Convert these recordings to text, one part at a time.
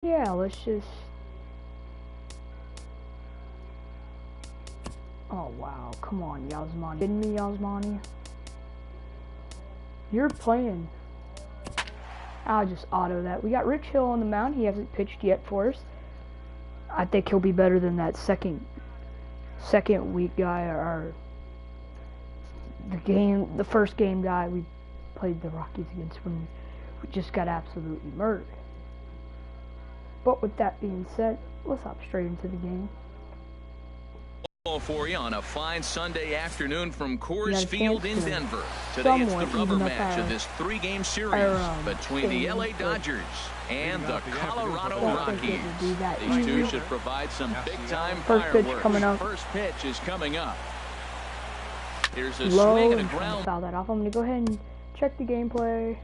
Yeah, let's just... Oh, wow. Come on, Yasmani. Kidding me, Yasmani? You're playing. I'll just auto that. We got Rich Hill on the mound. He hasn't pitched yet for us. I think he'll be better than that second week guy, or the first game guy we played the Rockies against when we just got absolutely murdered. But with that being said, let's hop straight into the game. For you on a fine Sunday afternoon from Coors Field in Denver. Today it's the rubber match of this three-game series between the LA Dodgers and the Colorado Rockies. These two should provide some big-time fireworks. First pitch is coming up. Here's a swing and a ground. Foul that off. I'm going to go ahead and check the gameplay.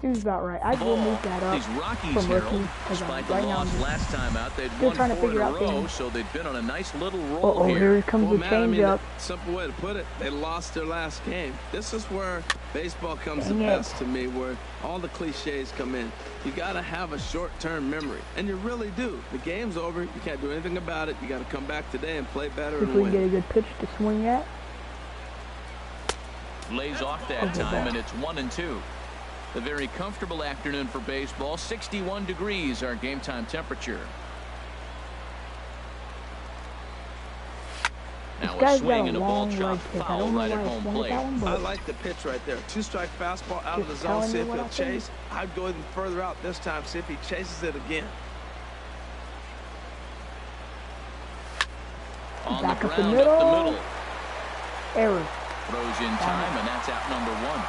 Dude's about right. I will move that up. These Rockies, Harold, despite the loss last time out, they'd won 4 in a row, so they've been on a nice little roll here. Here comes the changeup. Simple way to put it, they lost their last game. This is where baseball comes the best to me, where all the cliches come in. You got to have a short-term memory, and you really do. The game's over. You can't do anything about it. You got to come back today and play better and win. If we get a good pitch to swing at. Lays off that time, and it's 1-2. A very comfortable afternoon for baseball. 61 degrees, our game time temperature. Now a swing and a ball chop foul right at home plate. I like the pitch right there. 2-strike fastball out of the zone. See if he'll chase. I'd go even further out this time. See if he chases it again. On the ground, up the middle. Error. Throws in time, and that's out number 1.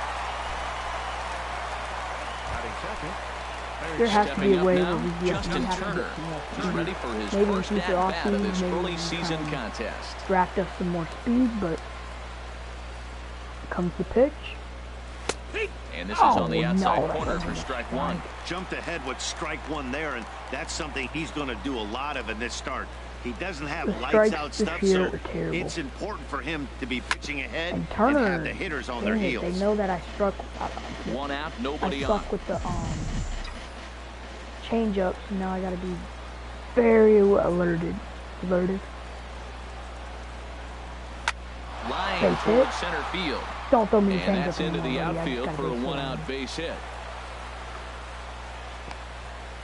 There has to be a way where we get Justin Turner. He's ready for his first at-bat of this early season contest. Draft us some more speed, but comes the pitch. And this is on the outside corner for strike 1. Jumped ahead with strike 1 there, and that's something he's going to do a lot of in this start. He doesn't have lights-out stuff, so it's important for him to be pitching ahead and have the hitters on their heels. They know that I struck. 1 out, nobody I on. suck with the change-ups. Now I got to be very alerted. Line towards center field. Don't throw me a change-up. And that's into the outfield for a 1-out base hit.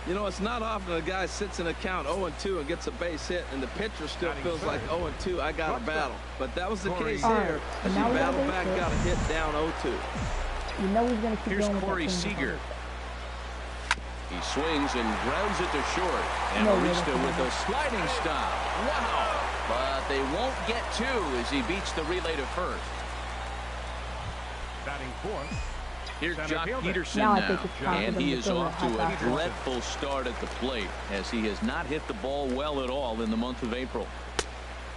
You know, it's not often a guy sits in a count 0-2 and gets a base hit, and the pitcher still feels like 0-2. I got a battle. But that was the case here. As he battled back, got a hit down 0-2. You know he's going to keep Here's going. Corey Seager. He swings and grounds it to short. And Arista with a sliding stop. Wow. But they won't get 2 as he beats the relay to first. Batting fourth. Here's Jock Peterson now, and he is off to a dreadful start at the plate as he has not hit the ball well at all in the month of April.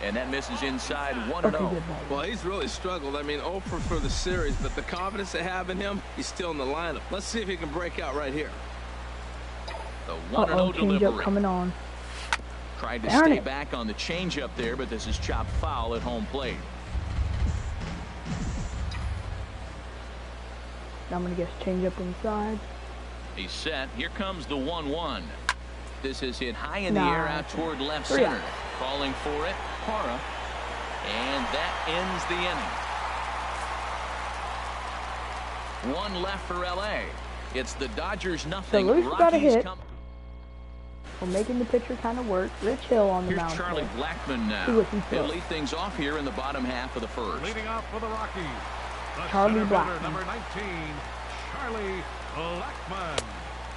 And that misses inside 1-0. Well, he's really struggled. I mean, 0 for the series, but the confidence they have in him, he's still in the lineup. Let's see if he can break out right here. The 1-0 delivery. Coming on. Tried to stay back on the changeup there, but this is chopped foul at home plate. I'm going to get change up inside. He's set. Here comes the 1-1. This is hit high in the air out toward left center. Calling for it, Parra. And that ends the inning. 1 left for LA. It's the Dodgers nothing. So Rockies got a hit. We're making the pitcher kind of work. Rich Hill on the mound. Here's Charlie Blackmon now. He'll lead things off here in the bottom half of the first. Leading off for the Rockies. Charlie Blackmon. Number 19, Charlie Blackmon.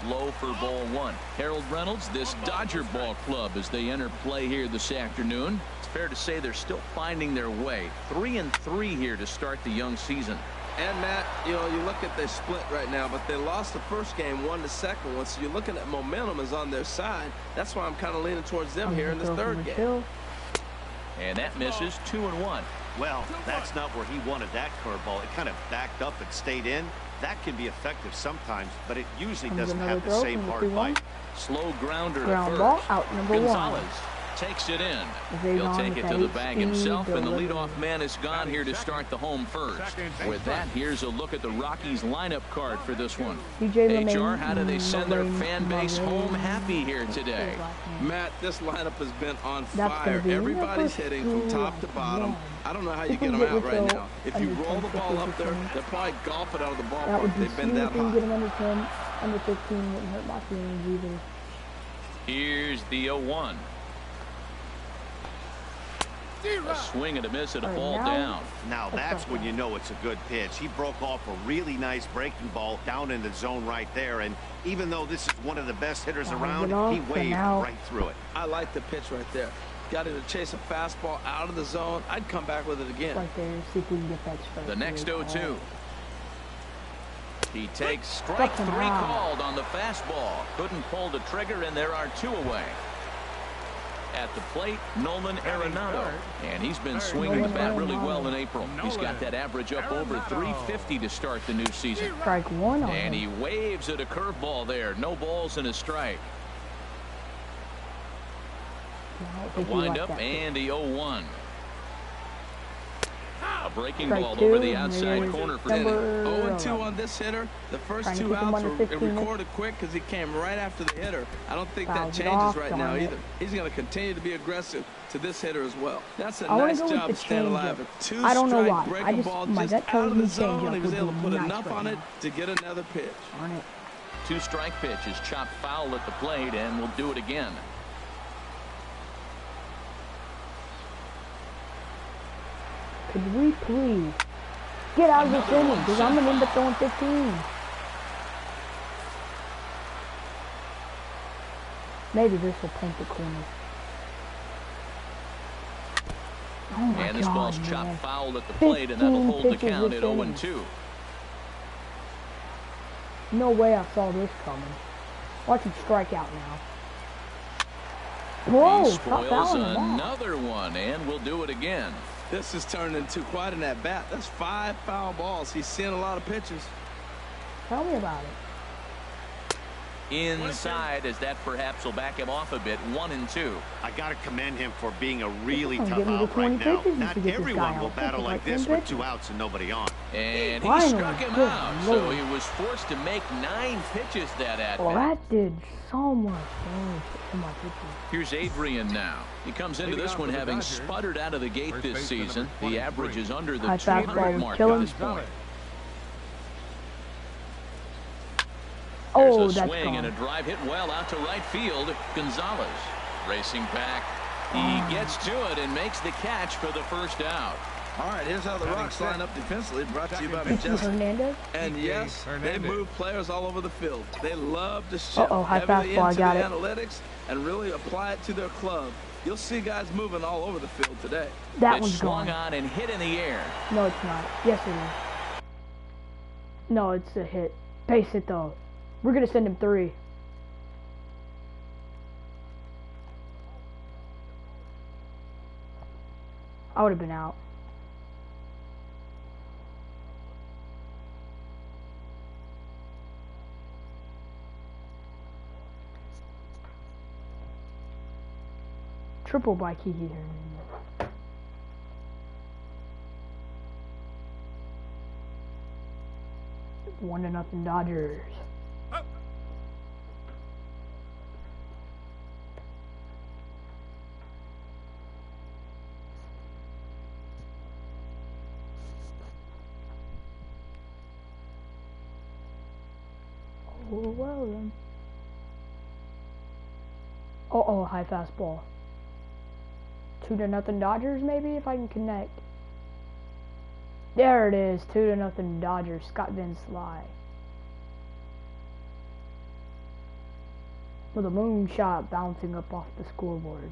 Low for ball 1. Harold Reynolds, this Dodger ball club as they enter play here this afternoon. It's fair to say they're still finding their way. 3-3 here to start the young season. And Matt, you know, you look at the split right now, but they lost the first game, won the second one. So you're looking at momentum is on their side. That's why I'm kind of leaning towards them here in this third game. And that misses 2-1. Well, that's not where he wanted that curveball. It kind of backed up and stayed in. That can be effective sometimes, but it usually doesn't have the same hard bite. Slow grounder to ground first. Ball out number Gonzalez. 1. takes it in. He'll take it to the bag himself, and the leadoff man is gone here to start the home first. With that, here's a look at the Rockies lineup card for this one. HR, how do they send their fan base home happy here today? Matt, this lineup has been on fire. Everybody's hitting from top to bottom. I don't know how you get them out right now. If you roll the ball up there, they'll probably golf it out of the ballpark. They've been that high. Get them under 10, under 15, wouldn't hurt my feelings either. Here's the 0-1. A swing and a miss and a ball down. Now that's when you know it's a good pitch. He broke off a really nice breaking ball down in the zone right there. And even though this is one of the best hitters around, he waved right through it. I like the pitch right there. Got him to chase a fastball out of the zone. I'd come back with it again. Right there, see if we can get that strike. The next 0-2. He takes strike 3 called on the fastball. Couldn't pull the trigger, and there are 2 away. At the plate, Nolan Arenado. And he's been swinging the bat really well in April. He's got that average up over 350 to start the new season. Strike 1 on him. And he waves at a curveball there. No balls and a strike. The windup and the 0-1. A breaking ball over the outside corner for him. 0-2 on this hitter. The first 2 outs were recorded quick because he came right after the hitter. I don't think that changes right now either. He's going to continue to be aggressive to this hitter as well. That's a nice job of staying alive. I don't know why. Breaking ball just out of the zone. He was able to put enough on it to get another pitch. 2 strike pitches chopped foul at the plate, and will do it again. Could we please get out of this inning, because I'm going to end up throwing 15. Maybe this will paint the corner. Oh my and this ball's chopped foul at the plate, and that'll hold the count at 0-2. No way I saw this coming. Watch him strike out now. Whoa, he spoils another one, and we'll do it again. This has turned into quite an at-bat. That's 5 foul balls. He's seeing a lot of pitches. Tell me about it. Inside, as that perhaps will back him off a bit. 1-2. I got to commend him for being a really tough out right now. Not everyone will battle like this with 2 outs and nobody on. And he struck him out, so he was forced to make 9 pitches that at-bat. Well, that did so much damage to my pitches. Here's Adrian now. He comes into this one having sputtered out of the gate this season. The average is under the 200 mark at this point. Oh, there's a that's swing gone. And a drive hit well out to right field. Gonzalez racing back. He gets to it and makes the catch for the first out. All right, here's how the Rocks line up defensively, brought to you by Majestic. And yes, they move players all over the field. They love to shift heavily into the analytics and really apply it to their club. You'll see guys moving all over the field today. That one's swung gone. on and hit in the air. No, it's not. Yes, it is. No, it's a hit. Base hit, though. We're going to send him 3. I would have been out. Triple by Kiki here. One to nothing Dodgers. Oh, well then. Oh, high fastball. 2 to nothing Dodgers, maybe, if I can connect. There it is, 2 to nothing Dodgers. Scott Van Sly. With a moonshot bouncing up off the scoreboard.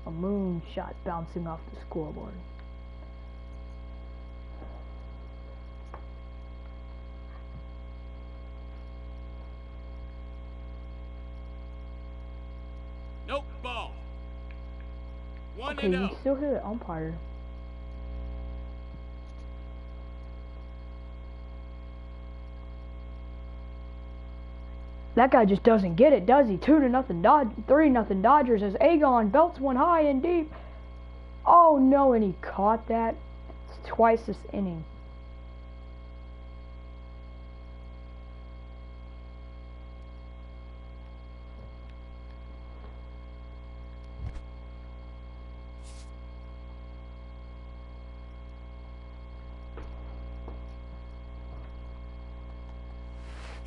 A moonshot bouncing off the scoreboard. Nope, ball. 1-0. Okay, you still hear the umpire. That guy just doesn't get it, does he? 2-0 3-0 Dodgers as Agon belts one high and deep. Oh no, and he caught that. It's twice this inning.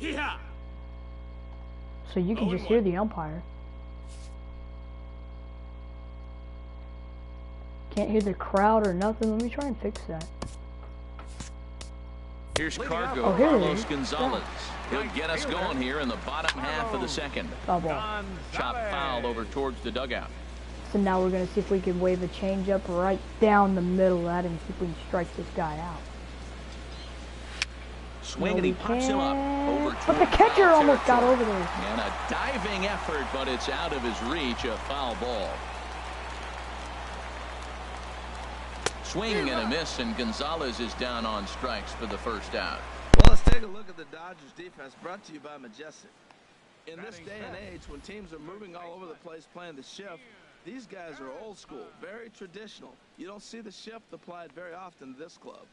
Yeah. So you can just hear the umpire. Can't hear the crowd or nothing. Let me try and fix that. Here's Cargo, oh, here Carlos Gonzalez. He'll get us going here in the bottom half of the second. Foul ball. Chop foul over towards the dugout. So now we're going to see if we can wave a changeup right down the middle of that and see if we can strike this guy out. Swing and he pops him up over. But the catcher almost got over there. And a diving effort, but it's out of his reach. A foul ball. Swing and a miss, and Gonzalez is down on strikes for the first out. Well, let's take a look at the Dodgers defense, brought to you by Majestic. In this day and age, when teams are moving all over the place playing the shift, these guys are old school, very traditional. You don't see the shift applied very often to this club.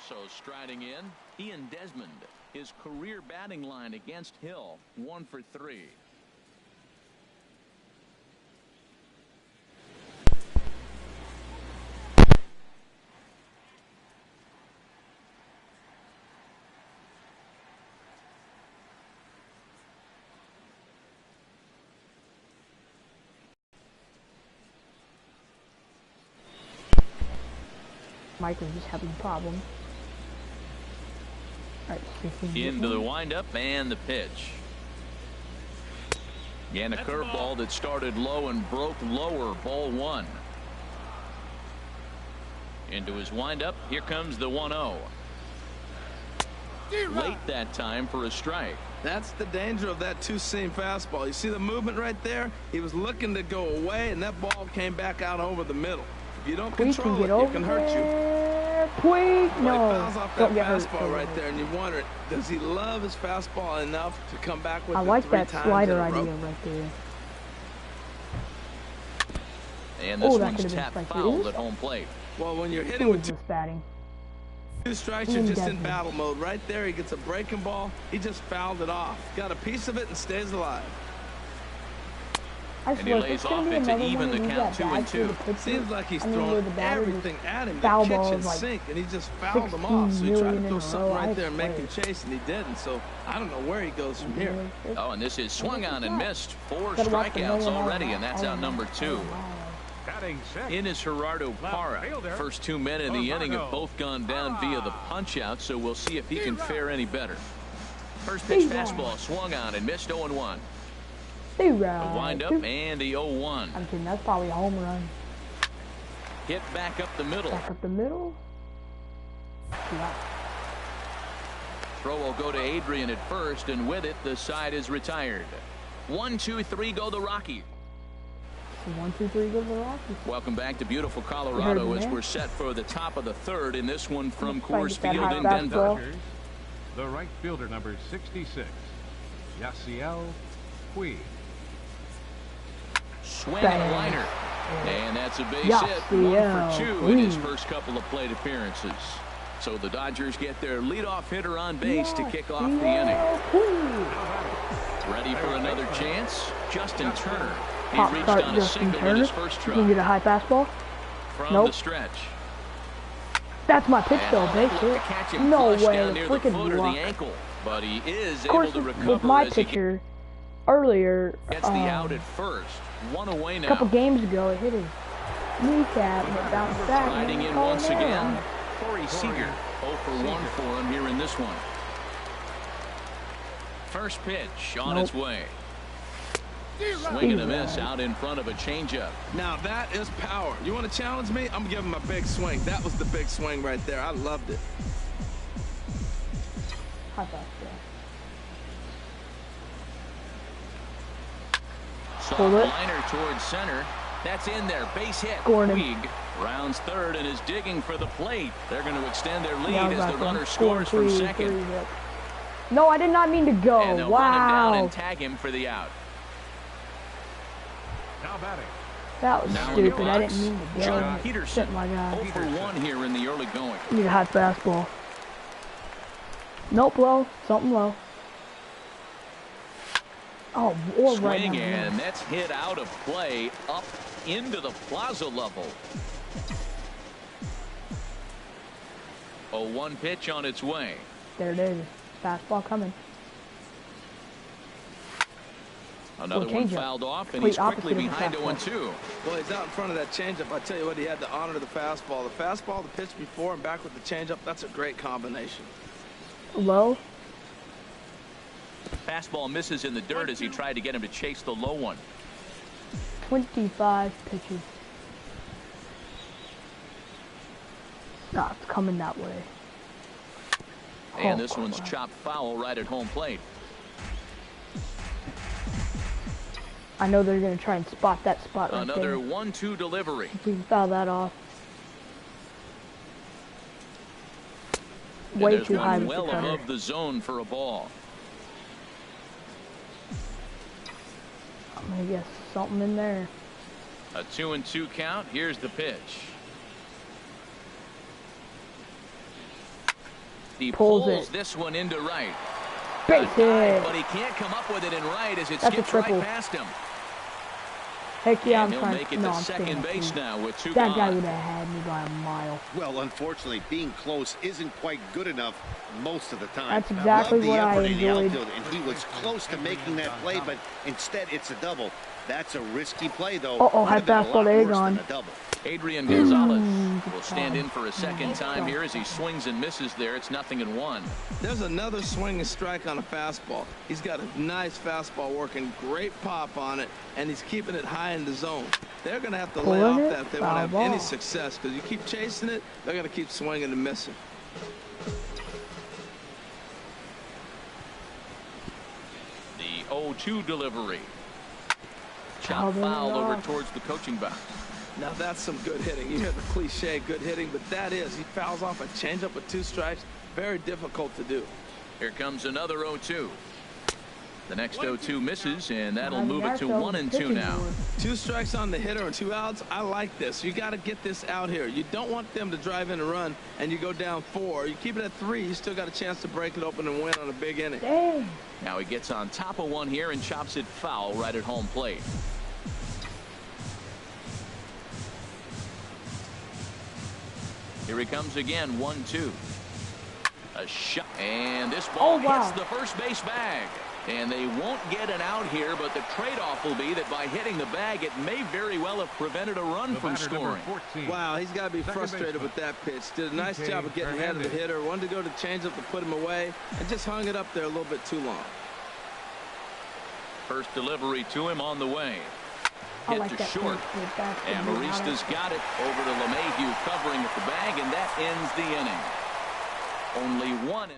So striding in, Ian Desmond. His career batting line against Hill, 1 for 3. Michael's just having a problem. Right, into the windup and the pitch. And a curveball that started low and broke lower. Ball 1. Into his windup. Here comes the 1-0. Late that time for a strike. That's the danger of that two-seam fastball. You see the movement right there? He was looking to go away, and that ball came back out over the middle. If you don't control it, it can hurt you. Puig, no. He fouls off that fastball right there, and you wonder, does he love his fastball enough to come back with it 3 times in a row? I like that slider idea right there. And this one's tapped foul at home plate. Well, when you're hitting with batting. 2 strikes, you're just in battle mode. Right there, he gets a breaking ball. He just fouled it off. Got a piece of it and stays alive. And he lays off it to even the count 2-2. Seems like he's throwing everything at him. The kitchen sink, and he just fouled him off. So he tried to throw something right there and make him chase, and he didn't. So I don't know where he goes from here. Oh, and this is swung on and missed. 4 strikeouts already, and that's out number 2. In is Gerardo Parra. First 2 men in the inning have both gone down via the punch-out, so we'll see if he can fare any better. First pitch fastball swung on and missed 0-1. A wind-up and the 0-1. I'm kidding, that's probably a home run. Hit back up the middle. Back up the middle. Yeah. Throw will go to Adrian at first, and with it, the side is retired. 1-2-3 go the Rockies. 1-2-3 go the Rockies. Welcome back to beautiful Colorado as we're set for the top of the 3rd in this one from Coors Field in Denver. The right fielder, number 66, Yasiel Puig. Swing and a liner. And that's a base hit. 1 for 2 in his first couple of plate appearances. So the Dodgers get their leadoff hitter on base to kick off the inning. Ready for another chance? Justin Turner. He reached on a single in his first try. You can get a high fastball? From the stretch. That's my pitch though, base hit. No way, freaking block. The ankle, but he is able to recover with my pitcher earlier. Gets the out at first. 1 away now. A couple games ago, it hit his kneecap and it bounced back. Sliding in once again, Corey Seager. 0 for 1 for him here in this one. First pitch on its way. Swing and a miss out in front of a changeup. Now that is power. You want to challenge me? I'm giving him a big swing. That was the big swing right there. I loved it. High fastball. Soft liner towards center. That's in there. Base hit. Puig rounds third and is digging for the plate. They're going to extend their lead as the runner scores from second. No, I did not mean to go. And they'll run him down and tag him for the out. Now batting. That was stupid. I didn't mean to go. John Peterson, my God. 0 for 1 here in the early going. Need a high fastball. Nope, low. Something low. Oh, or right Swing, and that's hit out of play up into the plaza level. 0-1 pitch on its way. There it is. Fastball coming. Another one fouled off, and he's quickly behind 0-2. Well, he's out in front of that changeup. I tell you what, he had to honor the fastball. The fastball, the pitch before, and back with the changeup. That's a great combination. Low. Fastball misses in the dirt as he tried to get him to chase the low one. 25 pitches. Nah, it's coming that way. And this one's chopped foul right at home plate. I know they're going to try and spot that spot right Another there. 1-2 delivery. If we can foul that off. Way too high with well the cutter. above the zone for a ball. I'm going to guess something in there. A 2-2 count. Here's the pitch. He pulls this one into right. Base hit. But he can't come up with it in right as it That's skips right past him. Heck yeah, and I'm trying. Make it to second base now with 2 That gone. guy would have had me by a mile. Well, unfortunately, being close isn't quite good enough most of the time. That's exactly what I enjoyed. And he was close to making that play, but instead it's a double. That's a risky play, though. High fastball to Egon. Adrian Gonzalez will stand in for a second time here as he swings and misses there. It's 0-1. There's another swing and strike on a fastball. He's got a nice fastball working, great pop on it, and he's keeping it high in the zone. They're going to have to lay off that if they want to have any success, because you keep chasing it, they're going to keep swinging and missing. The 0-2 delivery. Chop foul over towards the coaching box. Now that's some good hitting. You hear the cliche good hitting, but that is. He fouls off a changeup with 2 strikes. Very difficult to do. Here comes another 0-2. The next 0-2 misses, and that'll move it to 1-2 now. 2 strikes on the hitter and 2 outs. I like this. You got to get this out here. You don't want them to drive in a run and you go down 4. You keep it at 3. You still got a chance to break it open and win on a big inning. Dang. Now he gets on top of one here and chops it foul right at home plate. Here he comes again, 1-2. A shot, and this ball hits the first base bag. And they won't get an out here, but the trade-off will be that by hitting the bag, it may very well have prevented a run from scoring. Wow, he's got to be frustrated with that pitch. Did a nice job of getting ahead of the hitter. Wanted to go to changeup to put him away, and just hung it up there a little bit too long. First delivery to him on the way. Hit to short, and Marista's got it over to LeMahieu covering at the bag, and that ends the inning. Only one.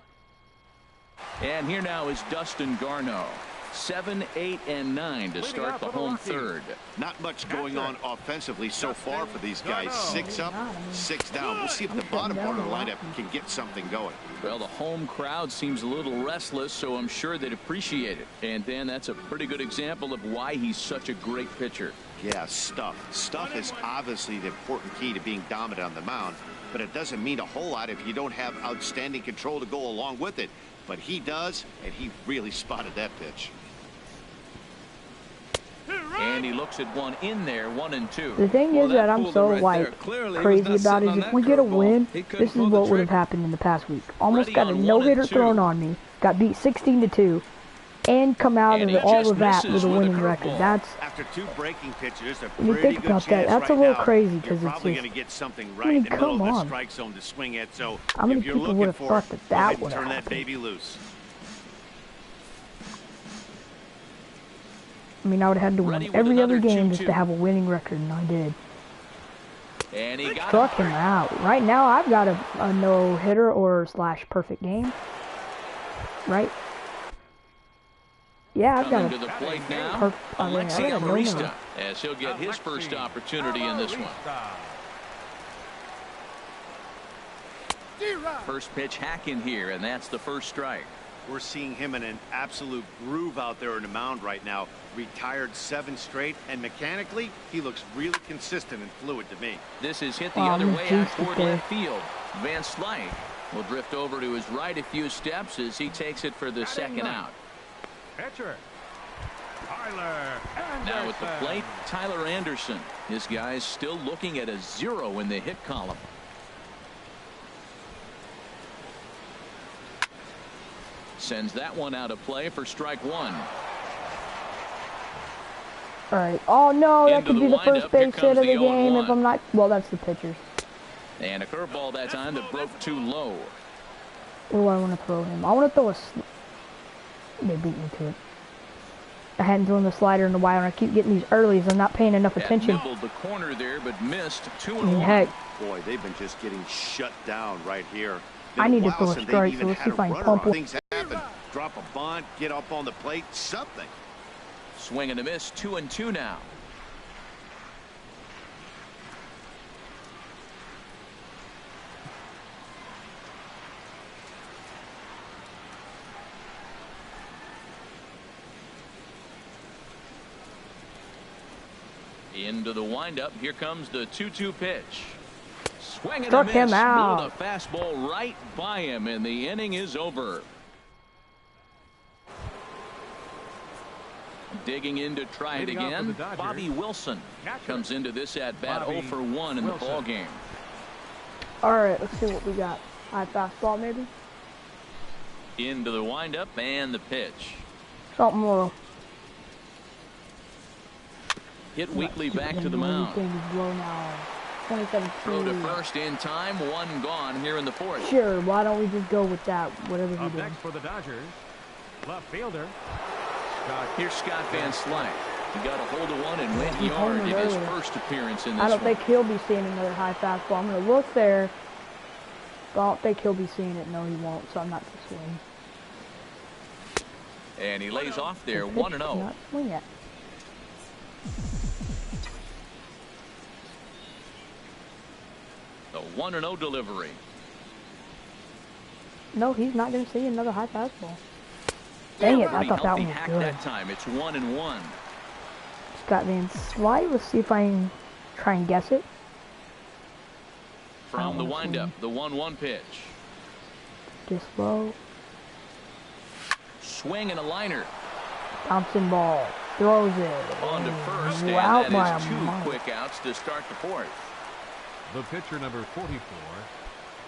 And here now is Dustin Garneau. 7, 8, and 9 to start the home third. Not much going on offensively so far for these guys. 6 up, 6 down. We'll see if the bottom part of the lineup can get something going. Well, the home crowd seems a little restless, so I'm sure they'd appreciate it. And Dan, that's a pretty good example of why he's such a great pitcher. Yeah, stuff. Stuff is obviously the important key to being dominant on the mound, but it doesn't mean a whole lot if you don't have outstanding control to go along with it. But he does, and he really spotted that pitch. And he looks at one in there, 1-2. The thing is that I'm so crazy about is if we get a win, this is what would have happened in the past week. Almost got a no-hitter thrown on me, got beat 16-2, and come out of all of that with a winning record. That's after 2 breaking pitches. When you think about that, that's a little crazy because it's probably just. Going to get something right in the middle of the strike zone to swing at. So how many people would have thought that would have turn that baby loose? I mean, I would have had to win every other game just to have a winning record, and I did. And he got struck him out. Right now, I've got a no-hitter or / perfect game. Right? Yeah, I've got Coming to the plate now, Alexi Amarista, as he'll get his first opportunity in this one. First pitch hack in here, and that's the first strike. We're seeing him in an absolute groove out there in the mound right now. Retired 7 straight, and mechanically, he looks really consistent and fluid to me. This is hit the other way out toward left field. Van Slyke will drift over to his right a few steps as he takes it for the second out. Pitcher, Tyler Anderson. Now at the plate, Tyler Anderson. This guy's still looking at a 0 in the hit column. Sends that one out of play for strike 1. All right. Oh, no, that could be the first base hit of the game if I'm not... Well, that's the pitcher's. And a curveball that time that broke too low. What do I want to throw him? I want to throw a... They beat me to it. I hadn't thrown the slider in a while, and I keep getting these earlies. I'm not paying enough attention. Nibbled the corner there, but missed 2-1. Heck. Boy, they've been just getting shut down right here. I need to throw a strike, so let's see if I can pump one. Things happen. Drop a bunt, get up on the plate, something. Swing and a miss, 2-2 now. Into the windup. Here comes the 2-2 pitch. Swing and a miss. Him out. Blew the fastball right by him, and the inning is over. Digging in to try it again. Bobby Wilson comes into this at bat 0 for 1 in the ball game. All right, let's see what we got. High fastball, maybe. Into the windup and the pitch. Something low. Hit weakly back to the mound. Throw to first in time. 1 gone here in the 4th. Sure, why don't we just go with that? Whatever we do. Next for the Dodgers, left fielder. Here's Scott Van Slyke. He got a hold of one and went yard in his first appearance in this I don't think he'll be seeing another high fastball. I'm going to look there. But I don't think he'll be seeing it. No, he won't, so I'm not going to swing. And he lays off there, 1-0. Not swing yet. The 1-0 delivery. No, he's not going to see another high fastball. Dang it, I thought that one was good. That time. It's 1-1. Scott Van Slyke. Let's see if I can try and guess it. From the windup, the 1-1 pitch. Just low. Swing and a liner. Thompson ball. Throws it. On to first, and out that is 2 quick outs to start the 4th. The pitcher, number 44,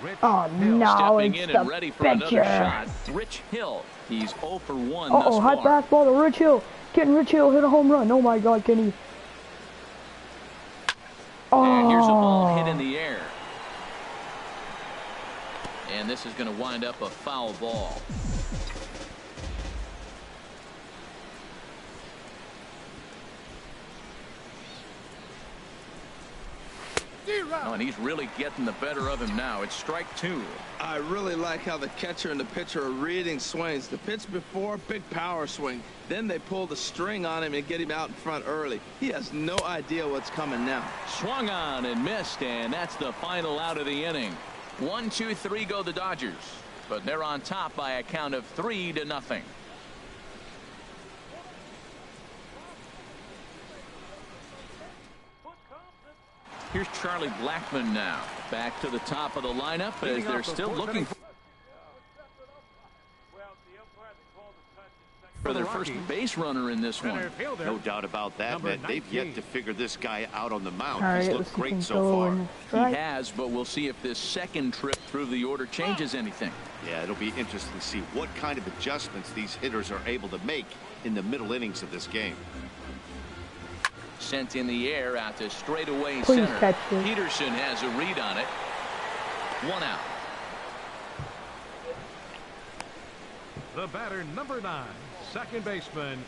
Rich Hill. No, stepping it's in the and ready for pitcher. another shot. Rich Hill. He's 0 for 1 thus far. High fastball to Rich Hill. Can Rich Hill hit a home run? Oh my God, can he? And here's a ball hit in the air. And this is going to wind up a foul ball. Oh, and he's really getting the better of him now. It's strike 2. I really like how the catcher and the pitcher are reading swings. The pitch before, big power swing. Then they pull the string on him and get him out in front early. He has no idea what's coming now. Swung on and missed, and that's the final out of the inning. 1, 2, 3 go the Dodgers, but they're on top by a count of 3-0. Here's Charlie Blackmon now. Back to the top of the lineup as they're still looking for their first base runner in this one. No doubt about that, man. They've yet to figure this guy out on the mound. Right, he's looked great so far. He has, but we'll see if this second trip through the order changes anything. Yeah, it'll be interesting to see what kind of adjustments these hitters are able to make in the middle innings of this game. Sent in the air out to straightaway center. Peterson has a read on it. 1 out. The batter, number 9, second baseman,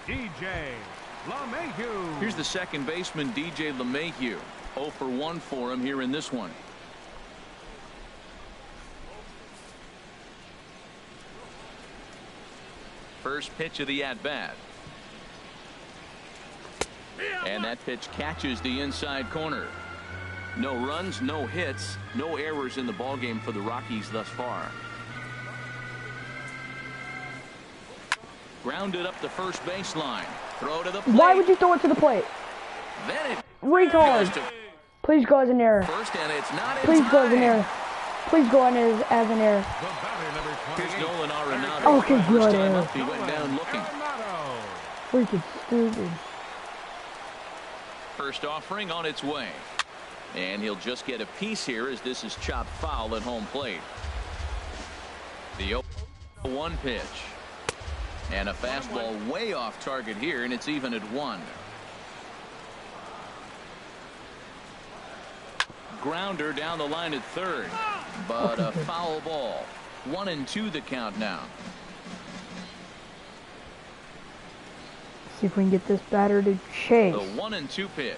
DJ LeMahieu. Here's the second baseman, DJ LeMahieu. 0 for 1 for him here in this one. First pitch of the at-bat. And that pitch catches the inside corner. No runs, no hits, no errors in the ballgame for the Rockies thus far. Grounded up the first baseline. Throw to the plate. Why would you throw it to the plate? Then it retard. Please go as an error. First, and it's not in Please time. go as an error. Please go as an error. Here's Nolan Arenado. Okay, good error. He went down looking. Freaking stupid. First offering on its way. And he'll just get a piece here as this is chopped foul at home plate. The 0-1 pitch. And a fastball way off target here, and it's even at 1. Grounder down the line at third, but a foul ball. 1-2 the count now. See if we can get this batter to chase. The 1-2 pitch.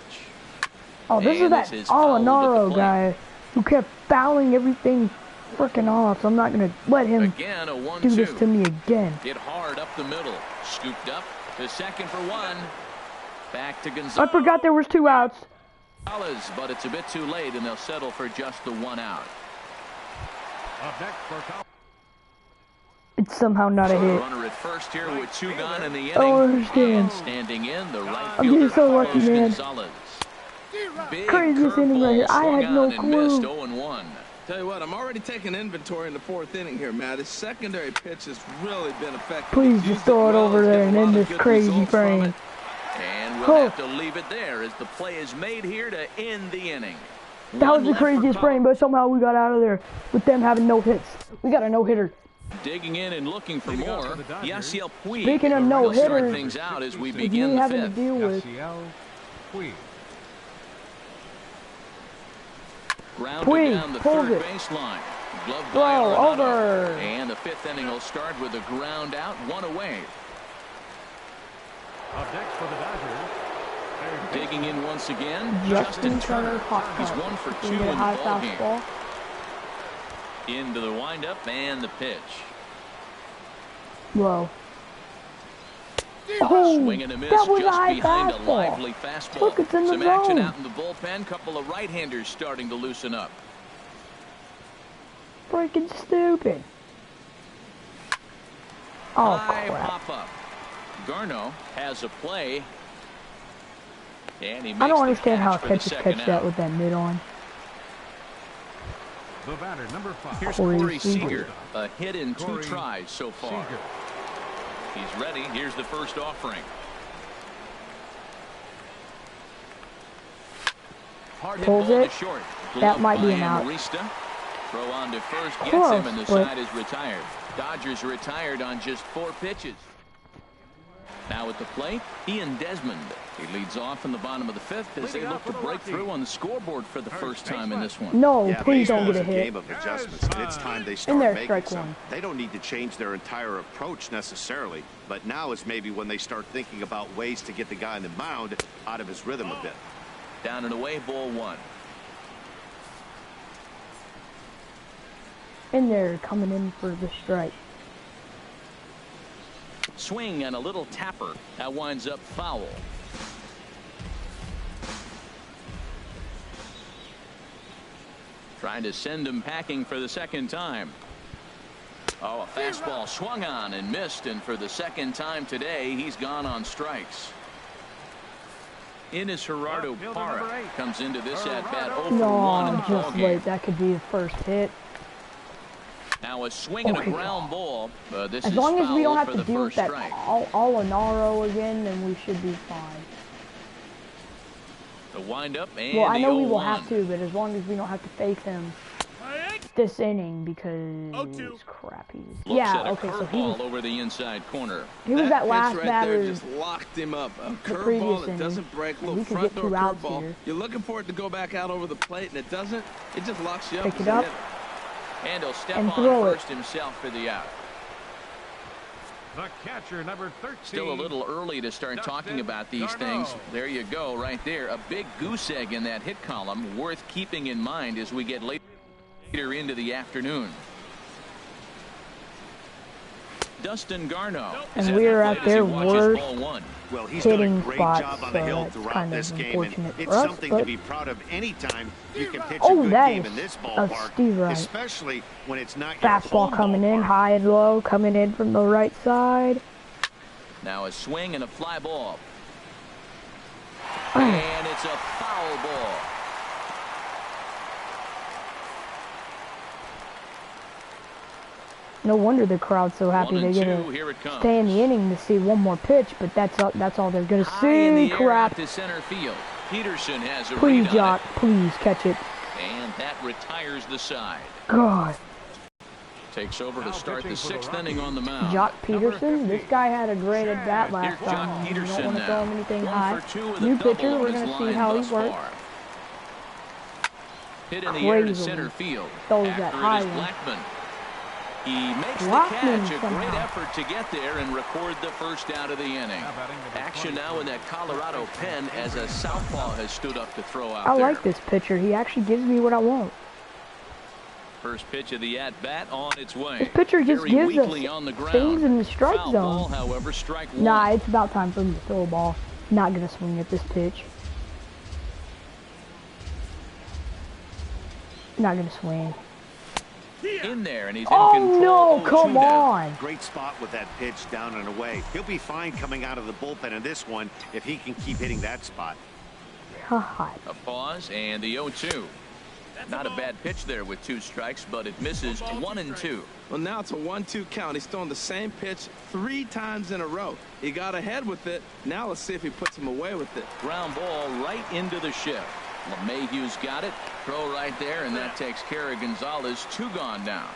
Oh, this is that Arenado guy who kept fouling everything freaking off. So I'm not gonna let him again, a 1-2. do this to me again. Hit hard up the middle, scooped up to second for 1. Back to Gonzalez. I forgot there was 2 outs. But it's a bit too late, and they'll settle for just the 1 out. It's somehow not a hit. Runner at first here with 2 gone in the inning. I don't understand. Standing in the right I'm fielder, getting so lucky, man. Gonzalez. Big Craziest inning right here. I had no clue. 0-1. Tell you what, I'm already taking inventory in the 4th inning here, Matt. His secondary pitch has really been effective. Please just throw it over there and end this crazy frame. And we'll have to leave it there as the play is made here to end the inning. That was the craziest frame, but somehow we got out of there with them having no hits. We got a no-hitter. Digging in and looking for more. Yasiel Puig. Speaking of no-hitters, things out as we if begin you the having to 5th. deal with Grounded down the third baseline. Gloved by Arenado. Over. And the 5th inning will start with a ground out, 1 away. Up next for the Dodgers. Digging in once again, Justin Turner. He's 1 for 2 in the ballgame. Into the windup and the pitch. Whoa. Oh, swing and a miss that was just a high behind fastball. a lively fastball. Look, it's in the Some action zone. out in the bullpen. Couple of right-handers starting to loosen up. Freaking stupid. Oh, High crap. pop-up. Garno has a play. And he makes I don't the understand how a catch for the catcher second catch that out. with that mid on. The batter, number 5. Here's Corey Corey Seager. Seager. A hit in 2 Corey tries so far. Seager. He's ready. Here's the first offering. Hard hit Pulls ball it. to short. That Gloved might be by an out. Amarista. Throw on to first. Gets Close, him, and the but- side is retired. Dodgers retired on just 4 pitches. Now at the plate, Ian Desmond. He leads off in the bottom of the 5th as they look to break through on the scoreboard for the first time in this one. No, Yeah, please don't baseball get a is a hit. game of adjustments, and it's time they In start there, making strike some. one. They don't need to change their entire approach necessarily, but now is maybe when they start thinking about ways to get the guy on the mound out of his rhythm a bit. Down and away, ball 1. In there, coming in for the strike. Swing and a little tapper. That winds up foul. Trying to send him packing for the second time. Oh, a fastball swung on and missed, and for the second time today, he's gone on strikes. In is Gerardo Parra. Comes into this at-bat 0 for 1 in the No, just ballgame. wait. That could be the first hit. Now a swing and a Okay. ground ball. This As is long as we don't foul have for to the deal with first that strike. Arenado again, then we should be fine. The windup and Well, I the know we will 0-1. have to, but as long as we don't have to face him this inning because 0-2. crap, he's Looks yeah. at a Okay, so he was curveball over the inside corner. that last pitch right batter. there just locked him up. A previous curveball that inning. doesn't break, And little he could front get door 2 outs curveball. here. You're looking for it to go back out over the plate, and it doesn't. It just locks you up. Pick as it a up. hitter. And he'll step And on throw it. first himself for the out. The catcher, number 13. Still a little early to start talking about these Darno. things. There you go, right there. A big goose egg in that hit column, worth keeping in mind as we get later into the afternoon. Dustin Garneau. And we are at their worst well, he's done a great spots, job on the hill that's throughout kind this of game, and unfortunate it's for us, something to be proud of anytime you can pitch a oh, good that game is in this a ballpark, Steve Wright. especially when it's not fastball your coming in, high and low, coming in from the right side. Now a swing and a fly ball. And it's a foul ball. No wonder the crowd's so happy they're gonna stay in the inning to see one more pitch, but that's all they're gonna see. Crap. To center field. Peterson has a please, read Jock, please catch it. And that retires the side. God. Takes over to start the 6th inning on the mound. Jock Peterson, this guy had a great at bat last time. You don't want to throw him anything high. New pitcher, we're gonna see how he works. Hit in the air to center field. Throws that high one. Blackman. He makes the catch, a great effort to get there and record the first out of the inning. Action now in that Colorado pen as a southpaw has stood up to throw out I like this pitcher. He actually gives me what I want. First pitch of the at-bat on its way. This pitcher just gives us things in the strike zone. Ball, however, strike one. Nah, it's about time for him to throw a ball. Not going to swing at this pitch. Not going to swing. In there, and he's in control. Oh, no, come on. Great spot with that pitch down and away. He'll be fine coming out of the bullpen in this one if he can keep hitting that spot. God. A pause, and the 0-2. Not a bad pitch there with 2 strikes, but it misses 1 and 2. Well, now it's a 1-2 count. He's throwing the same pitch 3 times in a row. He got ahead with it. Now let's see if he puts him away with it. Ground ball right into the shift. LeMahieu's got it. Throw right there, and that takes care of Gonzalez. 2 gone now.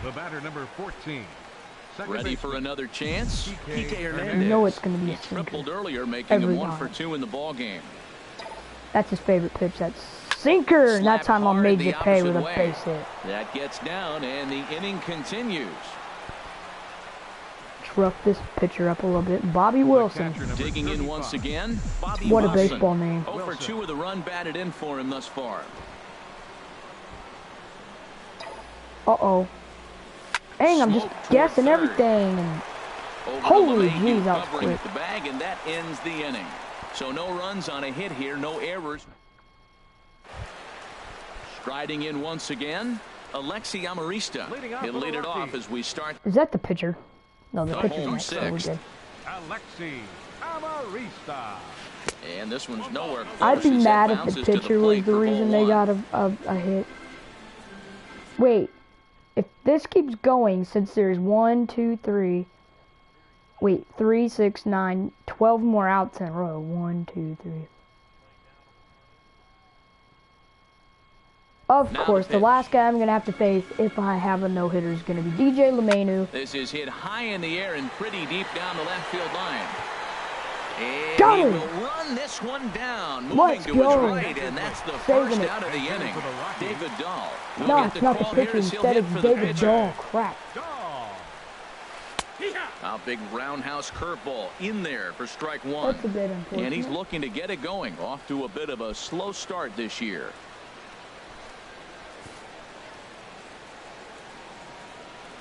The batter, number 14. Ready for another chance? Kike Hernandez. You know it's going to be a tripled earlier, making him 1 for 2 in the ball game. That's his favorite pitch. That's sinker. And that time I made you pay with a base hit. That gets down, and the inning continues. Rough this pitcher up a little bit. Bobby Wilson. Digging in once again. Bobby what Wilson. A baseball name. 0 for 2 with a run batted in for him thus far. Uh-oh. Dang, I'm just guessing everything. And holy jeez, that was quick. The bag, and that ends the inning. So no runs on a hit here, no errors. Striding in once again, Alexi Amarista. He'll lead it off as we start. Is that the pitcher? No, the pitcher's home next, so we're good. Alexi Amarista. And this one's nowhere close. I'd be mad if the pitcher was the reason they got a hit. Wait, if this keeps going, since there's 1, 2, 3, wait, 3, 6, 9, 12 more outs in a row. 1, 2, 3. Of course, the last guy I'm going to have to face if I have a no-hitter is going to be DJ LeMahieu. This is hit high in the air and pretty deep down the left field line. And Got he him. will run this one down, moving Let's to go. his right, and that's the Saving first it. out of the inning. David Dahl. We'll No, get it's not the call here pitcher. as he'll Instead hit it's for the David pitcher. Dahl. Crap. A big roundhouse curveball in there for strike 1. That's a bit unfortunate. And he's looking to get it going. Off to a bit of a slow start this year.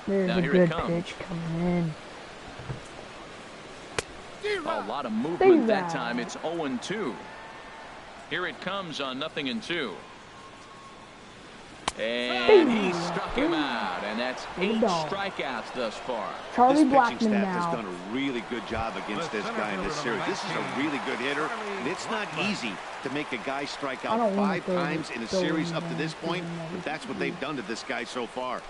There's Now a here good it comes. pitch coming in. A lot of movement that time. It's 0-2. Here it comes on 0-2. And he struck him out, and that's 8 strikeouts thus far. Charlie This pitching Blackman staff now. has done a really good job against this guy in this series. This is a really good hitter, and it's not easy to make a guy strike out 5 times in a series up to this point, but that's what they've done to this guy so far.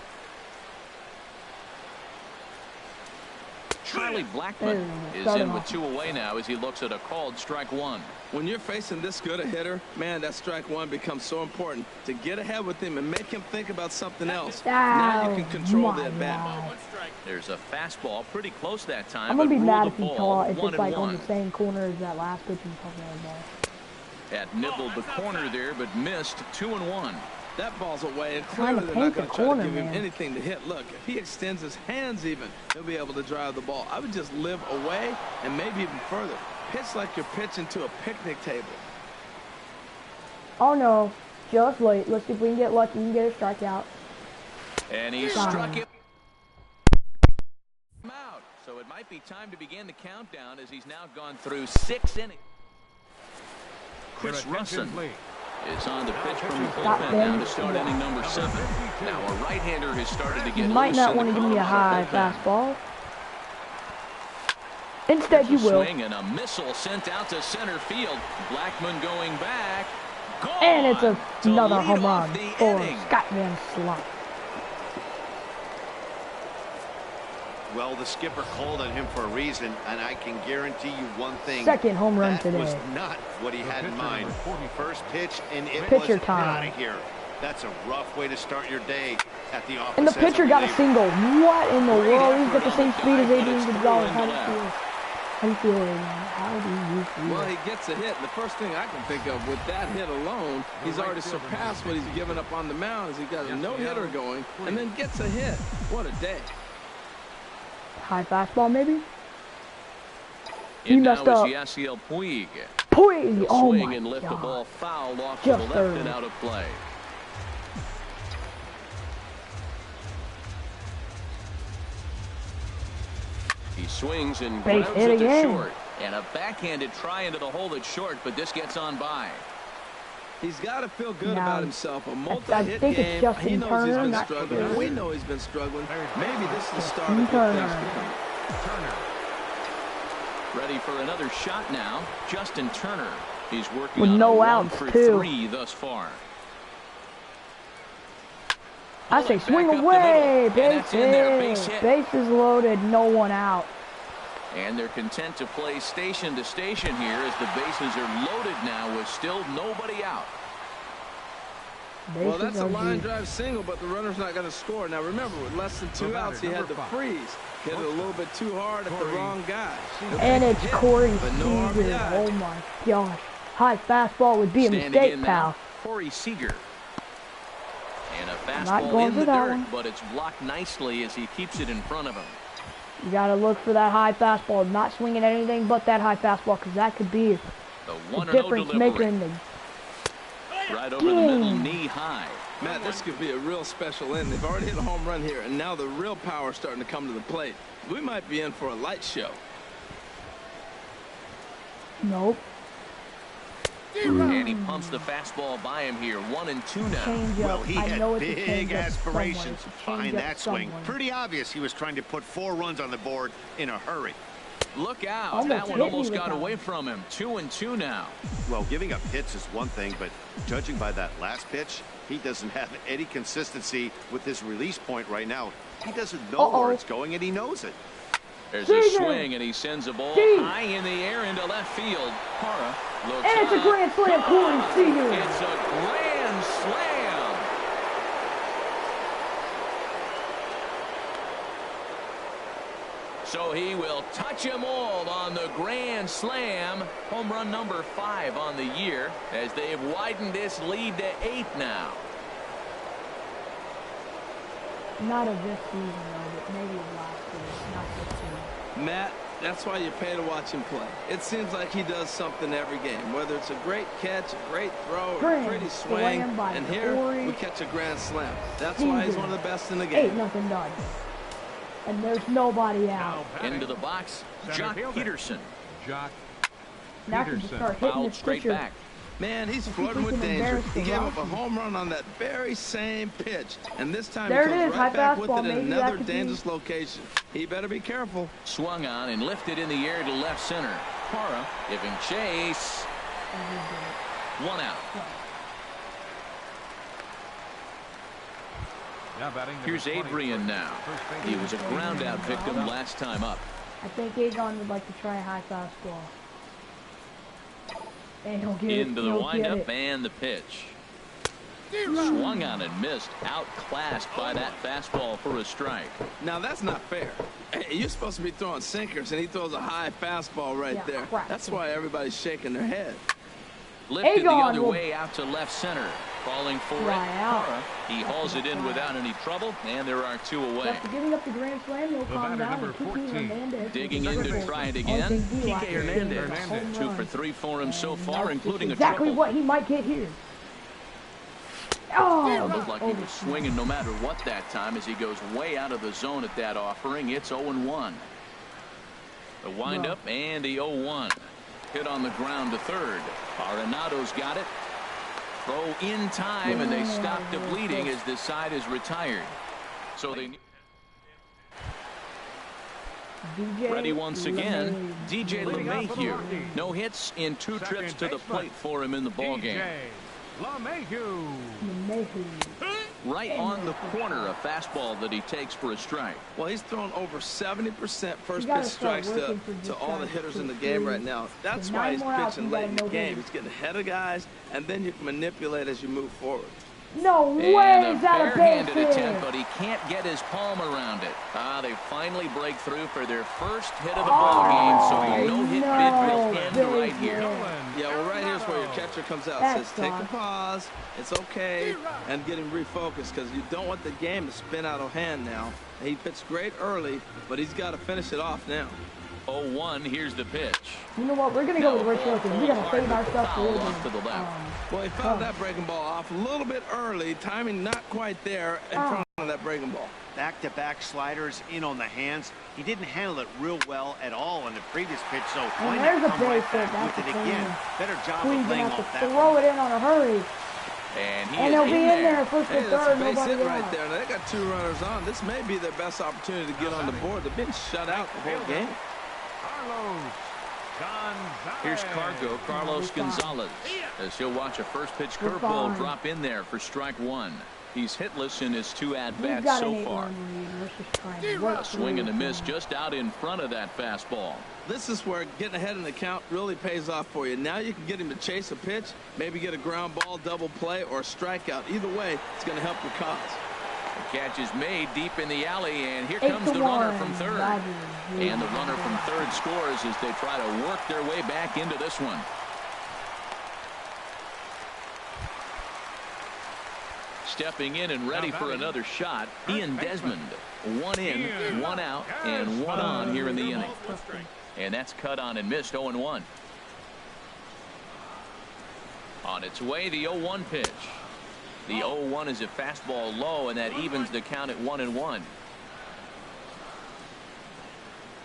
Charlie Blackman is in with 2 away now as he looks at a called strike 1. When you're facing this good a hitter, man, that strike 1 becomes so important to get ahead with him and make him think about something else. Now you can control the at bat. There's a fastball pretty close that time. I'm gonna be but mad ruled if the he ball caught if 1 it's like and on 1. the same corner as that last pitch he talking about. That nibbled the corner there, but missed. 2-1. That ball's away, and Trying clearly to they're paint not the going to try corner, to give him man. anything to hit. Look, if he extends his hands even, he'll be able to drive the ball. I would just live away and maybe even further. Pitch like you're pitching to a picnic table. Oh no, just wait. Let's see if we can get lucky and get a strikeout. And he struck it. So it might be time to begin the countdown as he's now gone through 6 innings. Chris Russin is on the pitch from the bullpen now to start inning number 7. Now a right-hander has started to get You might not want to give me a high fastball. Instead, you will. Swing and a missile sent out to center field. Blackmon going back. Gone. And it's another home run for Scott Van Slot. Well, the skipper called on him for a reason, and I can guarantee you one thing. Second home run today. That was not what he had in mind. First pitch, and it pitcher was time. out of here. That's a rough way to start your day at the office. And the pitcher got a single. What in the world? He's got the same speed as Adrian Gonzalez. How do you feel right now? How do you feel? Well, he gets a hit. The first thing I can think of with that hit alone, he's already surpassed what he's given up on the mound as he got a no-hitter going and then gets a hit. What a day. High fastball, maybe? He messed up. Yasiel Puig. Puig! Oh swing my and lift God. the ball foul off to the left and out of play. He swings and grounds it to short. And a backhanded try into the hole that's short, but this gets on by. He's got to feel good about himself. A I multi-hit think game. It's he knows Turner, he's been struggling. sure. We know he's been struggling. Maybe this is the start of good things to come. Turner. Ready for another shot now. Justin Turner. He's working with on no a 1 outs, for too. 3 thus far. I say swing away. Base hit. Bases loaded. No one out. And they're content to play station to station here as the bases are loaded now with still nobody out. Well, that's a line drive single, but the runner's not going to score. Now, remember, with less than 2 outs, he had to freeze. Hit it a little bit too hard at the wrong guy. And it's Corey Seager. Oh, my gosh. High fastball would be a mistake, pal. Corey Seager. And a fastball in the dirt, but it's blocked nicely as he keeps it in front of him. You got to look for that high fastball. Not swinging at anything but that high fastball, because that could be the difference maker in the right over the middle, knee high. Matt, this could be a real special inning. They've already hit a home run here, and now the real power is starting to come to the plate. We might be in for a light show. Nope. And he pumps the fastball by him here. 1 and 2 now. Well, he had big aspirations behind that swing. Pretty obvious he was trying to put 4 runs on the board in a hurry. Look out. That one almost got away from him. 2 and 2 now. Well, giving up hits is one thing, but judging by that last pitch, he doesn't have any consistency with his release point right now. He doesn't know where it's going, and he knows it. There's a swing, and he sends a ball high in the air into left field. Parra looks and it's a grand slam, Corey Seager. It's a grand slam. So he will touch them all on the grand slam. Home run number 5 on the year as they've widened this lead to 8 now. Not of this season, though, but maybe of last year. Not this season. Matt, that's why you pay to watch him play. It seems like he does something every game, whether it's a great catch, a great throw, or a pretty swing. And here, we catch a grand slam. That's why he's one of the best in the game. 8-0 done. And there's nobody out. Into the box, Jock Peterson. Jock Now can just start hitting the straight back. Man, he's flirting with danger. He gave up a home run on that very same pitch. And this time he comes right back with it in another dangerous location. He better be careful. Swung on and lifted in the air to left center. Parra giving chase. 1 out. Here's Adrian now. He was a ground out victim last time up. I think Agon would like to try a high fastball. And he'll get into the windup and the pitch. Swung on and missed. Outclassed by that fastball for a strike. Now that's not fair. You're supposed to be throwing sinkers, and he throws a high fastball right there. That's why everybody's shaking their head. Lifted the other way out to left center. Calling for it. Parra. He hauls it in without any trouble, and there are 2 away. After giving up the grand slam, he'll calm down and Kike Hernandez. Digging in to try it again. Kike Hernandez. 2 for 3 for him so far, including a triple. Exactly what he might get here. Oh, it looked like he was swinging no matter what that time as he goes way out of the zone at that offering. It's 0-1. The windup and the 0-1. Hit on the ground to third. Arenado's got it. Throw in time, and they stop the bleeding as this side is retired. So they ready once again. DJ LeMahieu. No hits in 2 trips to the plate for him in the ballgame. Right on the corner, a fastball that he takes for a strike. Well, he's thrown over 70% first pitch strikes to all the hitters in the game right now. That's why he's pitching late in the game. He's getting ahead of guys, and then you can manipulate as you move forward. No way is that a barehanded attempt, but he can't get his palm around it. They finally break through for their first hit of the ball game, so a no-hit bid will end right here. Yeah, well, right here's where your catcher comes out and says, take a pause, it's okay, and get him refocused, because you don't want the game to spin out of hand now. He pitched great early, but he's got to finish it off now. 0-1, here's the pitch. You know what, we're going to go with Rich Wilson. We're going to save our stuff for off to the left. Well, he fouled that breaking ball off a little bit early. Timing not quite there in front of that breaking ball. Back-to-back sliders in on the hands. He didn't handle it real well at all in the previous pitch, so why not come right back with it again? Better job of playing off that. Throw it in on a hurry. And he'll be in there first and third. That's a base hit right there. Now, they got 2 runners on. This may be their best opportunity to get on the board. They've been shut out the whole game. Here's Carlos Gonzalez, as he'll watch a first pitch curveball drop in there for strike 1. He's hitless in his 2 at-bats so far. A swing and a miss just out in front of that fastball. This is where getting ahead in the count really pays off for you. Now you can get him to chase a pitch, maybe get a ground ball, double play, or a strikeout. Either way, it's going to help your cause. The catch is made deep in the alley, and here comes the runner from third. And the runner from third scores as they try to work their way back into this one. Stepping in and ready for another shot, Ian Desmond. 1 in, 1 out, and 1 on here in the inning. And that's cut on and missed. 0-1. On its way, the 0-1 pitch. The 0-1 is a fastball low, and that evens the count at 1-1.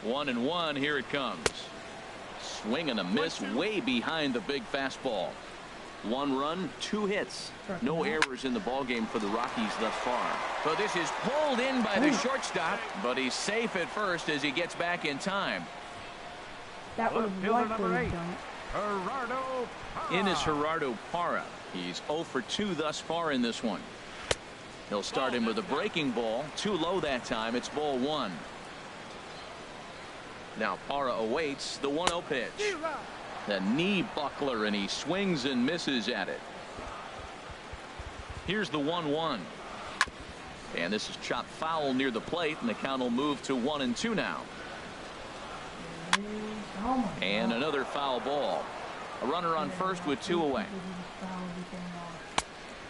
1-1, here it comes. Swing and a miss way behind the big fastball. 1 run, 2 hits. No errors in the ballgame for the Rockies thus far. So this is pulled in by the shortstop, but he's safe at first as he gets back in time. That was number 8. Gerardo Parra. In is Gerardo Parra. He's 0 for 2 thus far in this one. He'll start him with a breaking ball. Too low that time. It's ball 1. Now Parra awaits the 1-0 pitch. The knee buckler, and he swings and misses at it. Here's the 1-1. And this is chopped foul near the plate, and the count will move to 1-2 now. And another foul ball. A runner on first with 2 away.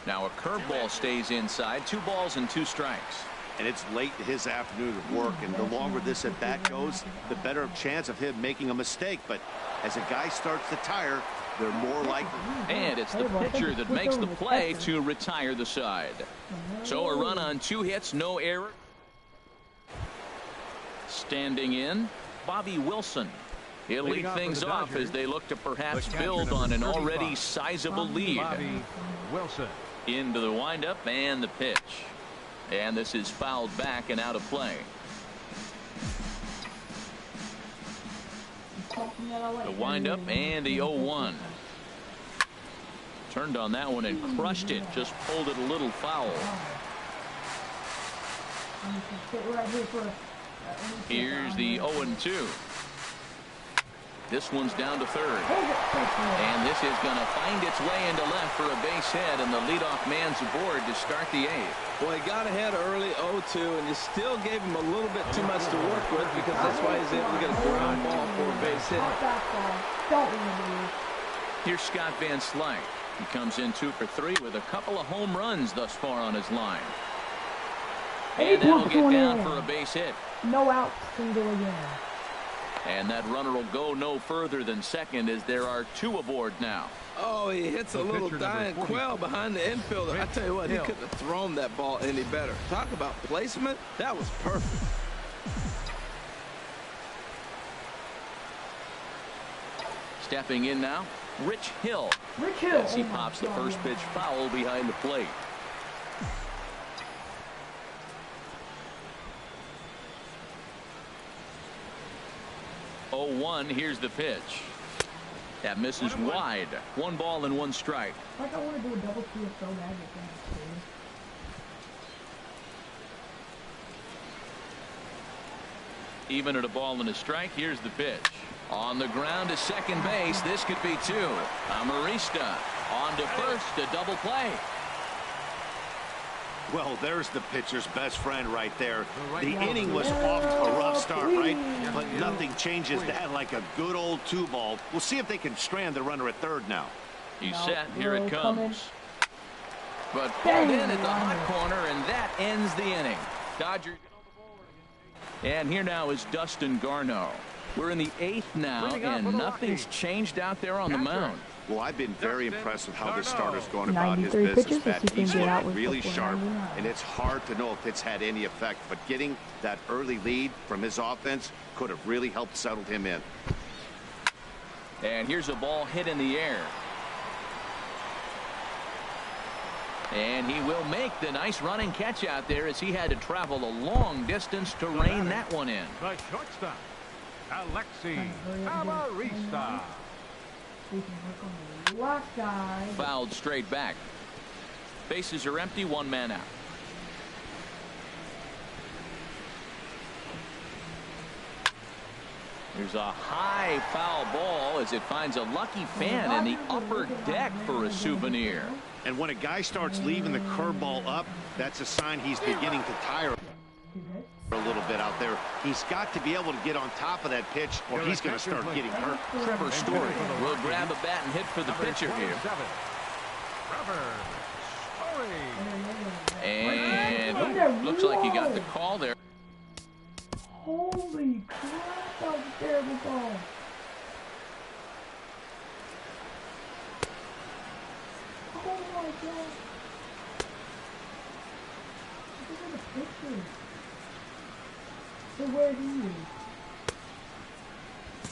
Now a curveball stays inside. 2 balls and 2 strikes. And it's late in his afternoon of work, and the longer this at bat goes, the better chance of him making a mistake. But as a guy starts to tire, they're more likely. And it's the pitcher that makes the play to retire the side. So a run on 2 hits, no error. Standing in, Bobby Wilson. He'll lead things off as they look to perhaps build on an already sizable lead. Bobby Wilson. Into the windup and the pitch. And this is fouled back and out of play. The windup and the 0-1. Turned on that one and crushed it. Just pulled it a little foul. Here's the 0-2. This one's down to third. And this is going to find its way into left for a base hit, and the leadoff man's aboard to start the 8th. Well, he got ahead early, 0-2, and you still gave him a little bit too much to work with, because that's why he's able to get a ground ball for a base hit. Here's Scott Van Slyke. He comes in 2 for 3 with a couple of home runs thus far on his line. And that'll get down for a base hit. No outs, single again. And that runner will go no further than second as there are 2 aboard now. Oh, he hits a little dying quail behind the infielder. I tell you what, he couldn't have thrown that ball any better. Talk about placement. That was perfect. Stepping in now, Rich Hill. As he pops the first pitch foul behind the plate. Oh, 1, here's the pitch. That misses wide. 1 ball and 1 strike. Like I want to do a double steal so bad. Even at a ball and a strike, here's the pitch. On the ground to second base. This could be 2. Amarista on to first, a double play. Well, there's the pitcher's best friend right there. The inning was off to a rough start, right? But nothing changes that like a good old 2-ball. We'll see if they can strand the runner at third now. He's set. Here it comes. But pulled in at the hot corner, and that ends the inning. Dodgers. And here now is Dustin Garneau. We're in the 8th now, and nothing's changed out there on the mound. Well, I've been very impressed with how this starter's going about his business, Pat. He's looking really sharp, and it's hard to know if it's had any effect. But getting that early lead from his offense could have really helped settle him in. And here's a ball hit in the air. And he will make the nice running catch out there as he had to travel a long distance to rein that one in. The shortstop, Alexi Amarista. Fouled straight back. Bases are empty, 1 man out. There's a high foul ball as it finds a lucky fan in the upper deck for a souvenir. And when a guy starts leaving the curveball up, that's a sign he's beginning to tire a little bit out there. He's got to be able to get on top of that pitch, or he's going to start getting hurt. Trevor Story will grab a bat and hit for the pitcher here. And looks like he got the call there. Holy crap, that was a terrible ball. Oh my god. Look at the picture. So where he is.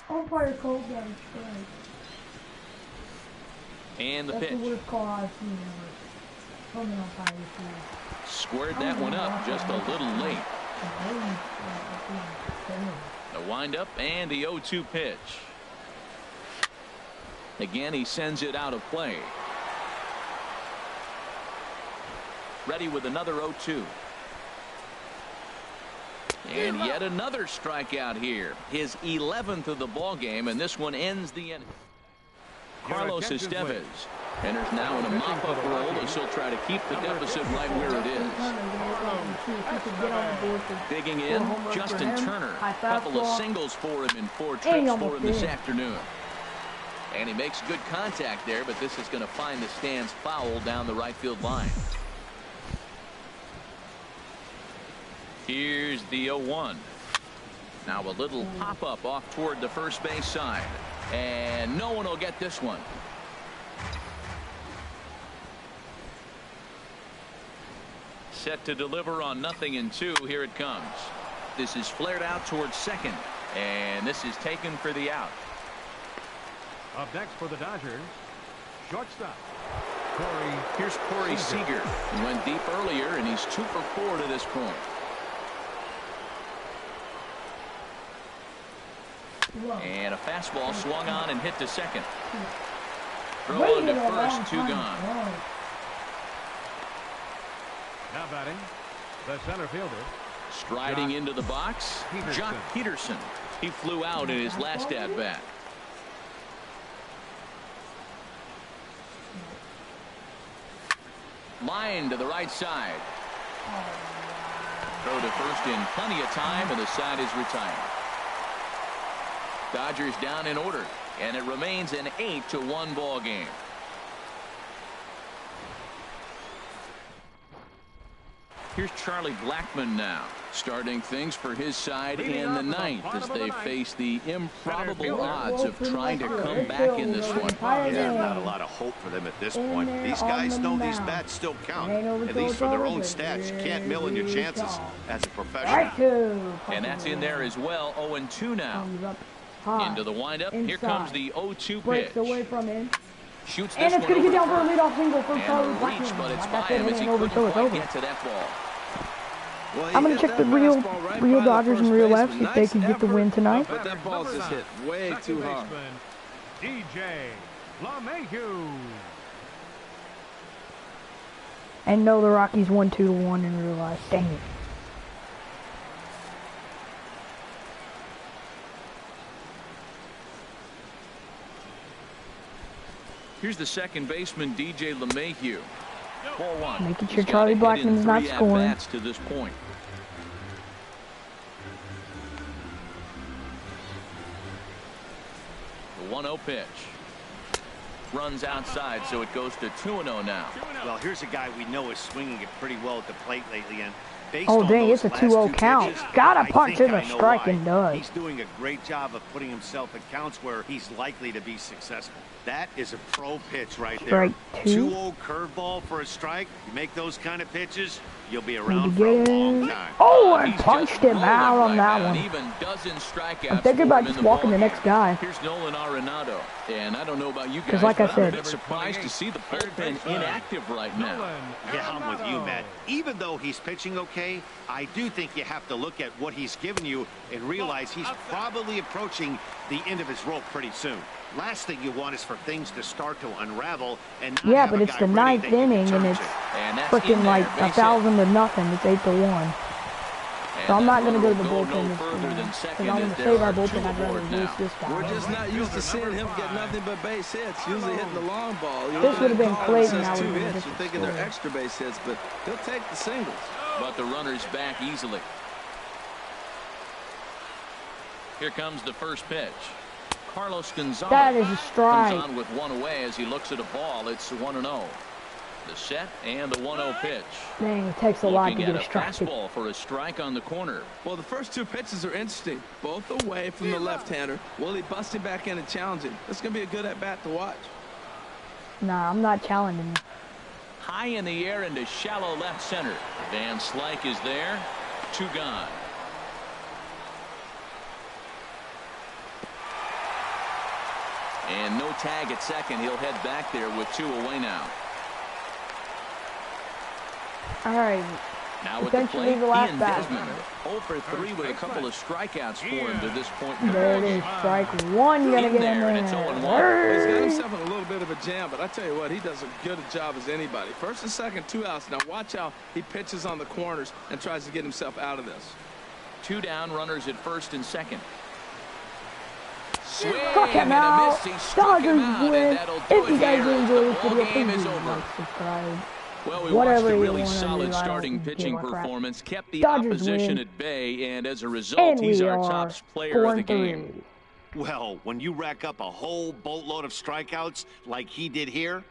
Umpire called that a strike. And the That's pitch. the worst call I've seen ever. From an umpire field. Squared that one up just a little late. The windup and the 0-2 pitch. Again, he sends it out of play. Ready with another 0-2. And yet another strikeout here. His 11th of the ball game, and this one ends the inning. Carlos Estevez enters now in a mop-up role as he'll try to keep the deficit right where it is. Digging in, Justin Turner. A couple of singles for him in 4 trips for him this afternoon. And he makes good contact there, but this is going to find the stands foul down the right field line. Here's the 0-1. Now a little pop-up off toward the first base side. And no one will get this one. Set to deliver on 0-2. Here it comes. This is flared out towards second. And this is taken for the out. Up next for the Dodgers, shortstop. Here's Corey Seager. He went deep earlier, and he's 2 for 4 to this point. And a fastball swung on and hit to second. Throw on to first, 2 gone. Now batting, the center fielder. Striding into the box, Jock Peterson. He flew out in his last at-bat. Line to the right side. Throw to first in plenty of time, and the side is retired. Dodgers down in order, and it remains an 8-1 ball game. Here's Charlie Blackmon now, starting things for his side in the 9th as they face the improbable odds of trying to come back in this one. Yeah, not a lot of hope for them at this point. These guys know these bats still count, at least for their own stats. You can't mill in your chances as a professional. And that's in there as well. 0-2 now. High. Into the windup. Inside. Here comes the 0-2 Breaks pitch. away from him. Shoots and this it's going to get down for a leadoff single for Charlie Blackmon. Blackmon. But it's Like by I said, him as he over, so it's over. get to that ball. Well, I'm going to check the real Dodgers and real Fs if they can get the win tonight. But that ball's just hit way too hard. DJ LeMahieu. And no, the Rockies won 2-1 in real life. Dang it. Here's the second baseman, DJ LeMahieu. 4-1. Making sure Charlie Blackmon's not scoring. To this point. The 1-0 pitch. Runs outside, so it goes to 2-0 now. Well, here's a guy we know is swinging it pretty well at the plate lately, and oh dang, it's a 2-0 count. Gotta punch in a strike and does. He's doing a great job of putting himself in counts where he's likely to be successful. That is a pro pitch right there. Strike 2. 2-0 curveball for a strike. You make those kind of pitches, you'll be around for a long time. Oh, I punched him out on that one. Even dozen strikeouts. I'm thinking about just walking the next guy. Here's Nolan Arenado, and I don't know about you guys, like I said, I'm a bit surprised to see the bullpen inactive right now. Yeah, I'm with you, Matt. Even though he's pitching okay, I do think you have to look at what he's given you and realize he's probably approaching the end of his rope pretty soon. Last thing you want is for things to start to unravel and not yeah, but it's the 9th inning and it's freaking like 1,000 to nothing. It's 8-1. So I'm not going to go to the bullpen because I'm going to save our bullpen. I'd rather lose this guy. We're just not used to seeing him get nothing but base hits. Usually hitting the long ball. This would have been Clayton. Now 2 hits. You're thinking they're extra base hits, but he'll take the singles. But the runner's back easily. Here comes the first pitch. Carlos Gonzalez. That is a strike. Comes on with one away as he looks at a ball. It's 1-0. The set and the 1-0 pitch. Dang, it takes a lot to get a strike. Fastball for a strike on the corner. Well, the first 2 pitches are interesting. Both away from the left-hander. Will he bust him back in and challenge him? This is going to be a good at-bat to watch. Nah, I'm not challenging him. High in the air into shallow left center. Van Slyke is there. 2 gone. And no tag at second. He'll head back there with 2 away now. All right. Now with the plate, Ian Desmond. 0 for 3 with a couple of strikeouts for him to this point. There it is. Strike 1. You're going to get him there. He's got himself in a little bit of a jam, but I tell you what, he does as good a job as anybody. First and second, 2 outs. Now watch how he pitches on the corners and tries to get himself out of this. 2 down, runners at first and second. Struck him out. Dodgers win. If you guys enjoy this video, please like, subscribe. Well, we whatever watched a you really want solid to do, starting pitching performance, kept the Dodgers opposition win. at bay, and as a result, he's our top player of the game. Well, when you rack up a whole boatload of strikeouts like he did here,